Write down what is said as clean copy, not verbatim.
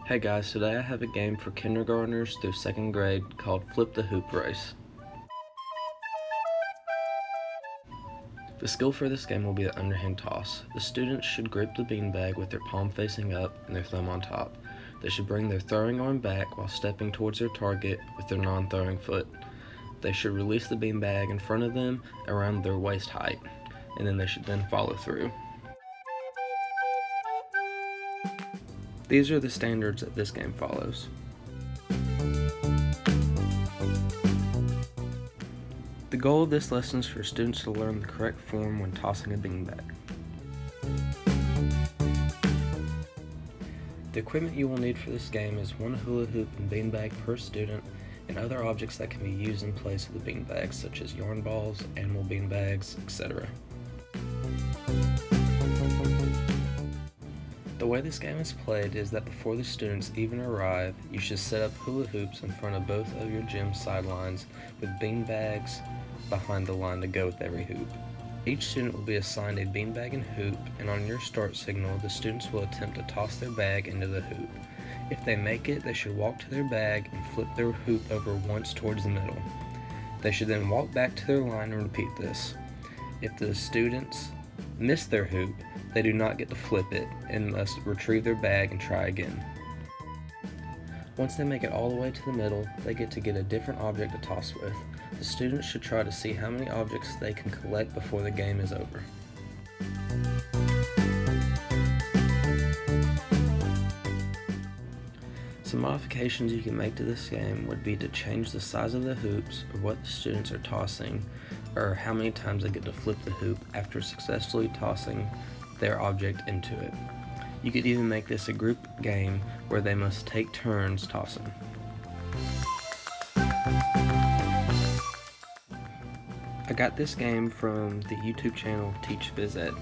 Hey guys, today I have a game for kindergartners through 2nd grade called Flip the Hoop Race. The skill for this game will be the underhand toss. The students should grip the beanbag with their palm facing up and their thumb on top. They should bring their throwing arm back while stepping towards their target with their non-throwing foot. They should release the beanbag in front of them around their waist height, and then they should follow through. These are the standards that this game follows. The goal of this lesson is for students to learn the correct form when tossing a beanbag. The equipment you will need for this game is one hula hoop and beanbag per student, and other objects that can be used in place of the beanbags, such as yarn balls, animal beanbags, etc. The way this game is played is that before the students even arrive, you should set up hula hoops in front of both of your gym sidelines with beanbags behind the line to go with every hoop. Each student will be assigned a beanbag and hoop, and on your start signal, the students will attempt to toss their bag into the hoop. If they make it, they should walk to their bag and flip their hoop over once towards the middle. They should then walk back to their line and repeat this. If the students miss their hoop, they do not get to flip it and must retrieve their bag and try again. Once they make it all the way to the middle, they get a different object to toss with. The students should try to see how many objects they can collect before the game is over. Some modifications you can make to this game would be to change the size of the hoops, or what the students are tossing, or how many times they get to flip the hoop after successfully tossing their object into it. You could even make this a group game where they must take turns tossing. I got this game from the YouTube channel Teach Phys Ed.